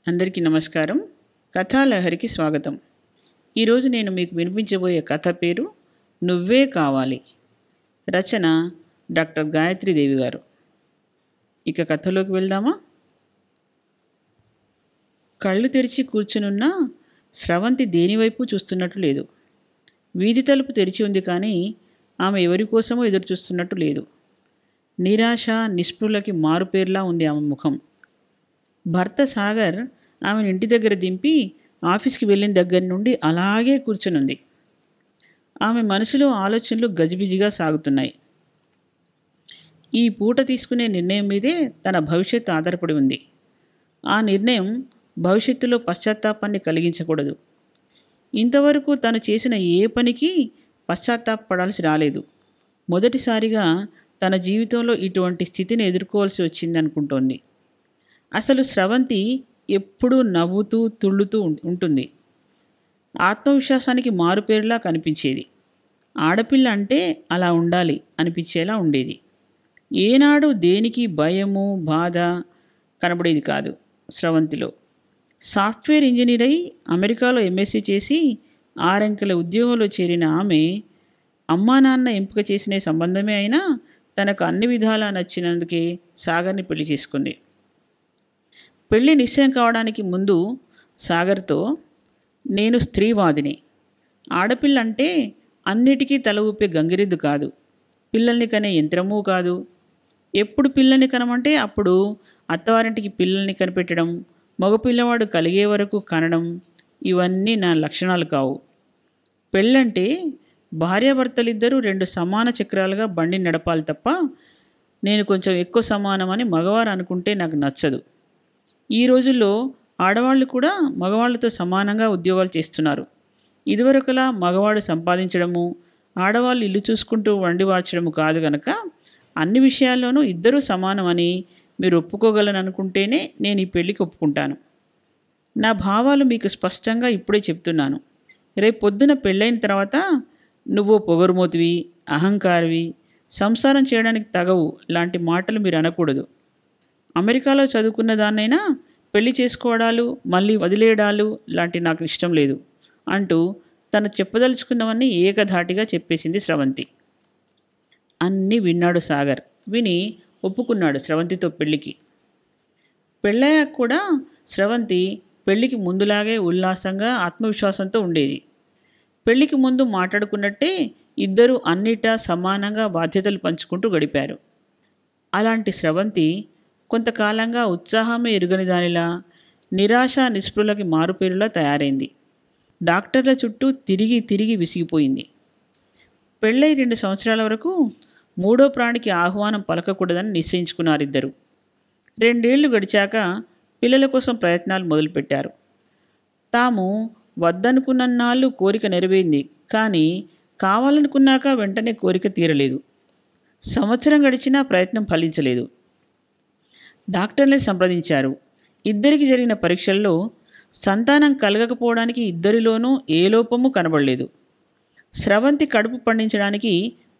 అందరికీ నమస్కారం. కథాలహరికి స్వాగతం. ఈరోజు నేను మీకు వినిపించబోయే కథ పేరు నువ్వే కావాలి. రచన డాక్టర్ గాయత్రీదేవి గారు. ఇక కథలోకి వెళ్దామా? కళ్ళు తెరిచి కూర్చునున్న స్రవంతి దేనివైపు చూస్తున్నట్టు లేదు. వీధి తలుపు తెరిచి ఉంది, కానీ ఆమె ఎవరి కోసమో ఎదురు చూస్తున్నట్టు లేదు. నిరాశ, నిస్పృహలకి మారుపేర్లా ఉంది ఆమె ముఖం. భర్త సాగర్ ఆమెను ఇంటి దగ్గర దింపి ఆఫీస్కి వెళ్ళిన దగ్గర నుండి అలాగే కూర్చునుంది. ఆమె మనసులో ఆలోచనలు గజిబిజిగా సాగుతున్నాయి. ఈ పూట తీసుకునే నిర్ణయం మీదే తన భవిష్యత్తు ఆధారపడి ఉంది. ఆ నిర్ణయం భవిష్యత్తులో పశ్చాత్తాపాన్ని కలిగించకూడదు. ఇంతవరకు తను చేసిన ఏ పనికి పశ్చాత్తాపపడాల్సి రాలేదు. మొదటిసారిగా తన జీవితంలో ఇటువంటి స్థితిని ఎదుర్కోవాల్సి వచ్చిందనుకుంటోంది. అసలు స్రవంతి ఎప్పుడూ నవ్వుతూ తుళ్ళుతూ ఉంటుంది. ఆత్మవిశ్వాసానికి మారుపేరులా కనిపించేది. ఆడపిల్ల అంటే అలా ఉండాలి అనిపించేలా ఉండేది. ఏనాడు దేనికి భయము, బాధ కనబడేది కాదు స్రవంతిలో. సాఫ్ట్వేర్ ఇంజనీర్ అయి అమెరికాలో ఎంఎస్సీ చేసి 6 అంకెల ఉద్యోగంలో చేరిన ఆమె అమ్మా నాన్న ఎంపిక చేసిన సంబంధమే అయినా తనకు అన్ని విధాలా నచ్చినందుకే సాగర్ని పెళ్లి చేసుకుంది. పెళ్లి నిశ్చయం కావడానికి ముందు సాగర్తో, నేను స్త్రీవాదిని, ఆడపిల్ల అంటే అన్నిటికీ తల ఊపే గంగిరెద్దు కాదు, పిల్లల్ని కనే యంత్రమూ కాదు, ఎప్పుడు పిల్లల్ని కనమంటే అప్పుడు అత్తవారింటికి పిల్లల్ని కనిపెట్టడం, మగపిల్లవాడు కలిగే వరకు కనడం, ఇవన్నీ నా లక్షణాలు కావు. పెళ్ళంటే భార్యాభర్తలిద్దరూ 2 సమాన చక్రాలుగా బండి నడపాలి తప్ప నేను కొంచెం ఎక్కువ సమానమని మగవారు అనుకుంటే నాకు నచ్చదు. ఈ రోజుల్లో ఆడవాళ్ళు కూడా మగవాళ్ళతో సమానంగా ఉద్యోగాలు చేస్తున్నారు. ఇదివరకులా మగవాడు సంపాదించడము, ఆడవాళ్ళు ఇల్లు చూసుకుంటూ వండి వార్చడము కాదు గనక అన్ని విషయాల్లోనూ ఇద్దరూ సమానమని మీరు ఒప్పుకోగలను అనుకుంటేనే నేను ఈ పెళ్ళికి ఒప్పుకుంటాను. నా భావాలు మీకు స్పష్టంగా ఇప్పుడే చెప్తున్నాను. రేపు పొద్దున పెళ్ళైన తర్వాత నువ్వు పొగరుమోతివి, అహంకారివి, సంసారం చేయడానికి తగవు లాంటి మాటలు మీరు అనకూడదు. అమెరికాలో చదువుకున్న దాన్నైనా పెళ్లి చేసుకోవడాలు, మళ్ళీ వదిలేయడాలు లాంటి నాకు ఇష్టం లేదు అంటూ తను చెప్పదలుచుకున్నవన్నీ ఏకధాటిగా చెప్పేసింది స్రవంతి. అన్నీ విన్నాడు సాగర్. విని ఒప్పుకున్నాడు స్రవంతితో పెళ్లికి. పెళ్ళయ్యాక కూడా స్రవంతి పెళ్లికి ముందులాగే ఉల్లాసంగా, ఆత్మవిశ్వాసంతో ఉండేది. పెళ్లికి ముందు మాట్లాడుకున్నట్టే ఇద్దరూ అన్నిటా సమానంగా బాధ్యతలు పంచుకుంటూ గడిపారు. అలాంటి స్రవంతి కొంతకాలంగా ఉత్సాహమే ఎరుగని దానిలా, నిరాశ నిస్పృహలకి మారుపేరులా తయారైంది. డాక్టర్ల చుట్టూ తిరిగి తిరిగి విసిగిపోయింది. పెళ్ళై 2 సంవత్సరాల వరకు మూడో ప్రాణికి ఆహ్వానం పలకకూడదని నిశ్చయించుకున్నారిద్దరు. 2 ఏళ్లు గడిచాక పిల్లల కోసం ప్రయత్నాలు మొదలుపెట్టారు. తాము వద్దనుకున్నన్నాళ్ళు కోరిక నెరవేరింది, కానీ కావాలనుకున్నాక వెంటనే కోరిక తీరలేదు. సంవత్సరం గడిచినా ప్రయత్నం ఫలించలేదు. డాక్టర్లని సంప్రదించారు. ఇద్దరికి జరిగిన పరీక్షల్లో సంతానం కలగకపోవడానికి ఇద్దరిలోనూ ఏ లోపము కనబడలేదు. స్రవంతి కడుపు పండించడానికి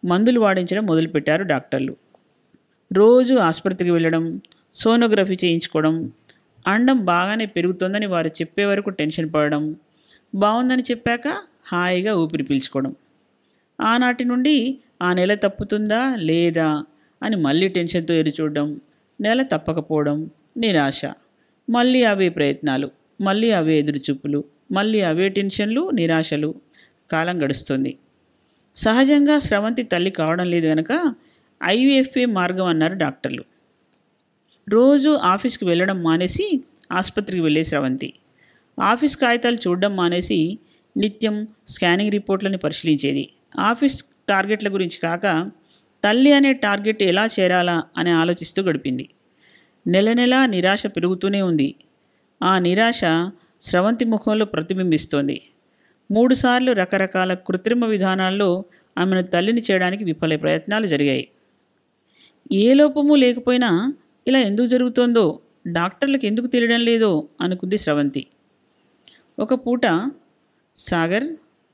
మందులు వాడించడం మొదలుపెట్టారు డాక్టర్లు. రోజు ఆసుపత్రికి వెళ్ళడం, సోనోగ్రఫీ చేయించుకోవడం, అండం బాగానే పెరుగుతోందని వారు చెప్పే వరకు టెన్షన్ పడడం, బాగుందని చెప్పాక హాయిగా ఊపిరి పీల్చుకోవడం. ఆనాటి నుండి ఆ నెల తప్పుతుందా లేదా అని మళ్ళీ టెన్షన్తో ఎదురుచూడడం, నెల తప్పకపోవడం, నిరాశ, మళ్ళీ అవే ప్రయత్నాలు, మళ్ళీ అవే ఎదురుచూపులు, మళ్ళీ అవే టెన్షన్లు, నిరాశలు. కాలం గడుస్తుంది. సహజంగా స్రవంతి తల్లి కావడం లేదు కనుక ఐవీఎఫ్ఏ మార్గం అన్నారు డాక్టర్లు. రోజు ఆఫీస్కి వెళ్ళడం మానేసి ఆసుపత్రికి వెళ్ళే స్రవంతి ఆఫీస్ కాగితాలు చూడడం మానేసి నిత్యం స్కానింగ్ రిపోర్ట్లని పరిశీలించేది. ఆఫీస్ టార్గెట్ల గురించి కాక తల్లి అనే టార్గెట్ ఎలా చేరాలా అని ఆలోచిస్తూ గడిపింది. నెల నెలా నిరాశ పెరుగుతూనే ఉంది. ఆ నిరాశ స్రవంతి ముఖంలో ప్రతిబింబిస్తోంది. 3 సార్లు రకరకాల కృత్రిమ విధానాల్లో ఆమెను తల్లిని చేయడానికి విఫల ప్రయత్నాలు జరిగాయి. ఏ లోపము లేకపోయినా ఇలా ఎందుకు జరుగుతోందో డాక్టర్లకు ఎందుకు తెలియడం లేదో అనుకుంది స్రవంతి. ఒక పూట, సాగర్,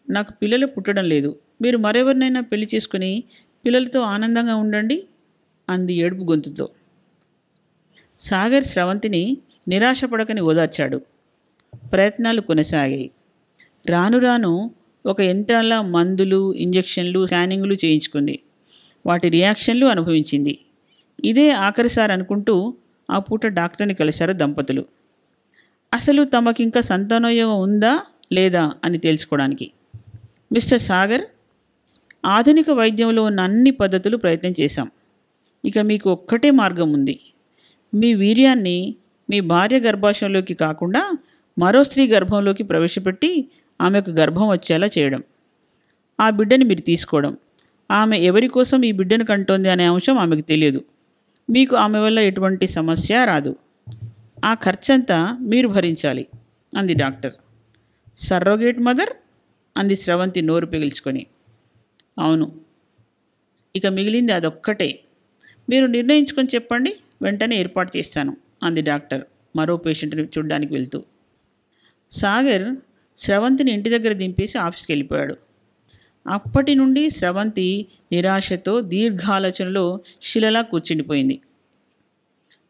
నాకు పిల్లలు పుట్టడం లేదు, మీరు మరెవరినైనా పెళ్లి చేసుకుని పిల్లలతో ఆనందంగా ఉండండి అంది ఏడుపు గొంతుతో. సాగర్ స్రవంతిని నిరాశపడకని ఓదార్చాడు. ప్రయత్నాలు కొనసాగాయి. రాను రాను ఒక యంత్రాల మందులు, ఇంజెక్షన్లు, స్కానింగ్లు చేయించుకుంది. వాటి రియాక్షన్లు అనుభవించింది. ఇదే ఆఖరిసారి అనుకుంటూ ఆ పూట డాక్టర్ని కలిశారు దంపతులు. అసలు తమకింకా సంతానోయోగం ఉందా లేదా అని తెలుసుకోవడానికి. మిస్టర్ సాగర్, ఆధునిక వైద్యంలో ఉన్న అన్ని పద్ధతులు ప్రయత్నం చేశాం. ఇక మీకు ఒక్కటే మార్గం ఉంది. మీ వీర్యాన్ని మీ భార్య గర్భాశయంలోకి కాకుండా మరో స్త్రీ గర్భంలోకి ప్రవేశపెట్టి ఆమెకు గర్భం వచ్చేలా చేయడం. ఆ బిడ్డని మీరు తీసుకోవడం. ఆమె ఎవరి కోసం ఈ బిడ్డను కంటోంది అనే అంశం ఆమెకు తెలియదు. మీకు ఆమె వల్ల ఎటువంటి సమస్య రాదు. ఆ ఖర్చంతా మీరు భరించాలి అంది డాక్టర్. సర్రోగేట్ మదర్ అంది స్రవంతి నోరు పిగిల్చుకొని. అవును, ఇక మిగిలింది అదొక్కటే. మీరు నిర్ణయించుకొని చెప్పండి, వెంటనే ఏర్పాటు చేస్తాను అంది డాక్టర్ మరో పేషెంట్ని చూడ్డానికి వెళ్తూ. సాగర్ స్రవంతిని ఇంటి దగ్గర దింపేసి ఆఫీస్కి వెళ్ళిపోయాడు. అప్పటి నుండి స్రవంతి నిరాశతో దీర్ఘాలోచనలో శిలలా కూర్చుండిపోయింది.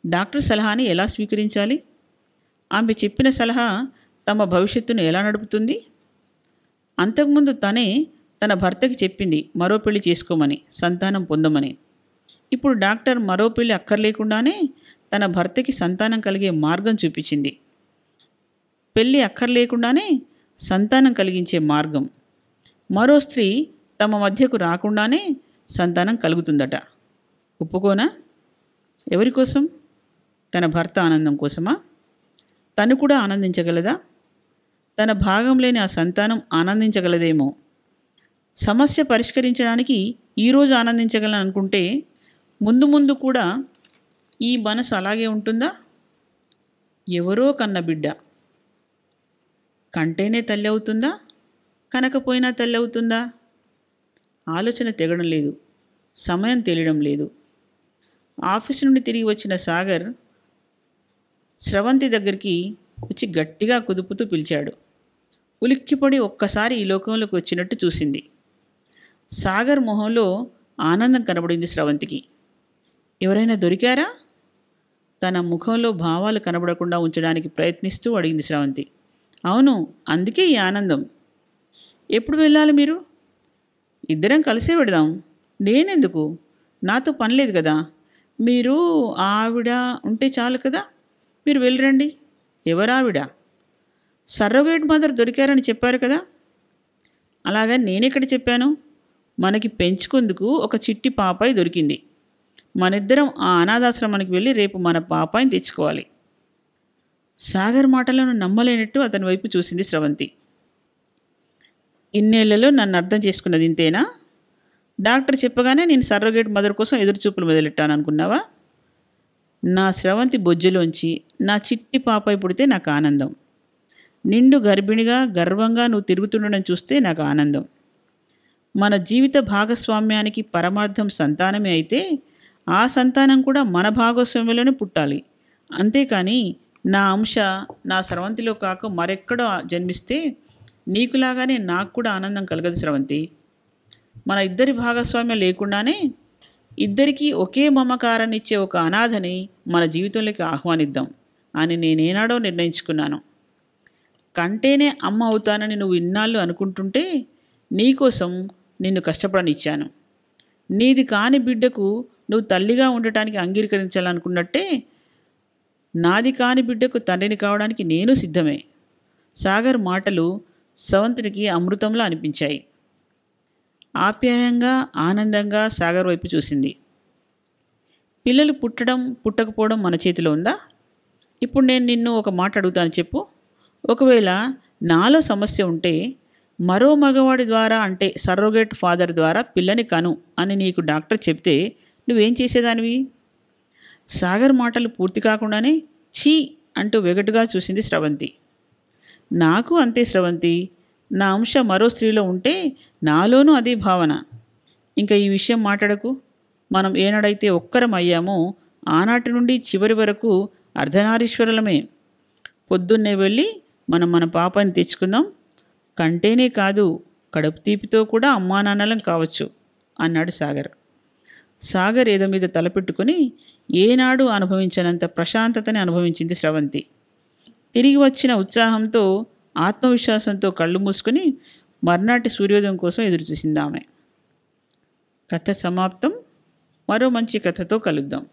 డాక్టర్ సలహాని ఎలా స్వీకరించాలి? ఆమె చెప్పిన సలహా తమ భవిష్యత్తును ఎలా నడుపుతుంది? అంతకుముందు తనే తన భర్తకి చెప్పింది మరో పెళ్లి చేసుకోమని, సంతానం పొందమని. ఇప్పుడు డాక్టర్ మరో పెళ్లి అక్కర్లేకుండానే తన భర్తకి సంతానం కలిగే మార్గం చూపించింది. పెళ్ళి అక్కర్లేకుండానే సంతానం కలిగించే మార్గం. మరో స్త్రీ తమ మధ్యకు రాకుండానే సంతానం కలుగుతుందట. ఒప్పుకోనా? ఎవరి కోసం? తన భర్త ఆనందం కోసమా? తను కూడా ఆనందించగలదా? తన భాగం లేని ఆ సంతానం ఆనందించగలదేమో. సమస్య పరిష్కరించడానికి ఈరోజు ఆనందించగలను అనుకుంటే ముందు ముందు కూడా ఈ మనసు అలాగే ఉంటుందా? ఎవరో కన్న బిడ్డ కంటేనే తల్లి అవుతుందా? కనకపోయినా తల్లి అవుతుందా? ఆలోచన తెగడం లేదు. సమయం తెలియడం లేదు. ఆఫీస్ నుండి తిరిగి వచ్చిన సాగర్ స్రవంతి దగ్గరికి వచ్చి గట్టిగా కుదుపుతూ పిలిచాడు. ఉలిక్కిపడి ఒక్కసారి ఈ లోకంలోకి వచ్చినట్టు చూసింది. సాగర్ మొహంలో ఆనందం కనబడింది స్రవంతికి. ఎవరైనా దొరికారా? తన ముఖంలో భావాలు కనబడకుండా ఉంచడానికి ప్రయత్నిస్తూ అడిగింది స్రవంతి. అవును, అందుకే ఈ ఆనందం. ఎప్పుడు వెళ్ళాలి మీరు? ఇద్దరం కలిసే వెడదాం. నేనెందుకు? నాతో పనిలేదు కదా. మీరు ఆవిడ ఉంటే చాలు కదా. మీరు వెళ్ళిరండి. ఎవరావిడ? సర్రోగేట్ మదర్ దొరికారని చెప్పారు కదా. అలాగా నేనెక్కడ చెప్పాను? మనకి పెంచుకుందుకు ఒక చిట్టి పాపాయి దొరికింది. మనిద్దరం ఆ అనాథాశ్రమానికి వెళ్ళి రేపు మన పాపాయిని తెచ్చుకోవాలి. సాగర్ మాటలను నమ్మలేనట్టు అతని వైపు చూసింది స్రవంతి. ఇన్నేళ్లలో నన్ను అర్థం చేసుకున్నది ఇంతేనా? డాక్టర్ చెప్పగానే నేను సర్రోగేట్ మదర్ కోసం ఎదురుచూపులు మొదలెట్టాను అనుకున్నావా? నా స్రవంతి బొజ్జులోంచి నా చిట్టి పాపాయి పుడితే నాకు ఆనందం. నిండు గర్భిణిగా గర్వంగా నువ్వు తిరుగుతుండడం చూస్తే నాకు ఆనందం. మన జీవిత భాగస్వామ్యానికి పరమార్థం సంతానమే అయితే ఆ సంతానం కూడా మన భాగస్వామ్యంలోనే పుట్టాలి. అంతేకాని నా అంశ నా స్రవంతిలో కాక మరెక్కడో జన్మిస్తే నీకులాగానే నాకు కూడా ఆనందం కలగదు స్రవంతి. మన ఇద్దరి భాగస్వామ్యం లేకుండానే ఇద్దరికీ ఒకే మమకారాన్ని ఇచ్చే ఒక అనాథని మన జీవితంలోకి ఆహ్వానిద్దాం అని నేనేనాడో నిర్ణయించుకున్నాను. కంటేనే అమ్మ అవుతానని నువ్వు ఇన్నాళ్ళు అనుకుంటుంటే నీకోసం నిన్ను కష్టపడనిచ్చాను. నీది కాని బిడ్డకు నువ్వు తల్లిగా ఉండటానికి అంగీకరించాలనుకున్నట్టే నాది కాని బిడ్డకు తండ్రిని కావడానికి నేను సిద్ధమే. సాగర్ మాటలు స్రవంతికి అమృతంలా అనిపించాయి. ఆప్యాయంగా ఆనందంగా సాగర్ వైపు చూసింది. పిల్లలు పుట్టడం పుట్టకపోవడం మన చేతిలో ఉందా? ఇప్పుడు నేను నిన్ను ఒక మాట అడుగుతాను, చెప్పు. ఒకవేళ నాలో సమస్య ఉంటే మరో మగవాడి ద్వారా, అంటే సర్రోగేట్ ఫాదర్ ద్వారా పిల్లని కను అని నీకు డాక్టర్ చెప్తే నువ్వేం చేసేదానివి? సాగర్ మాటలు పూర్తి కాకుండానే ఛీ అంటూ వెగటుగా చూసింది స్రవంతి. నాకు అంతే స్రవంతి. నా అంశ మరో స్త్రీలో ఉంటే నాలోనూ అదే భావన. ఇంకా ఈ విషయం మాట్లాడకు. మనం ఏనాడైతే ఒక్కరం అయ్యామో ఆనాటి నుండి చివరి వరకు అర్ధనారీశ్వరులమే. పొద్దున్నే వెళ్ళి మనం మన పాపాన్ని తెచ్చుకుందాం. కంటేనే కాదు, కడుపు తీపితో కూడా అమ్మానాన్నలం కావచ్చు అన్నాడు సాగర్. సాగర్ ఏదో మీద తలపెట్టుకుని ఏనాడు అనుభవించనంత ప్రశాంతతని అనుభవించింది స్రవంతి. తిరిగి వచ్చిన ఉత్సాహంతో ఆత్మవిశ్వాసంతో కళ్ళు మూసుకొని మర్నాటి సూర్యోదయం కోసం ఎదురుచూసింది ఆమె. కథ సమాప్తం. మరో మంచి కథతో కలుద్దాం.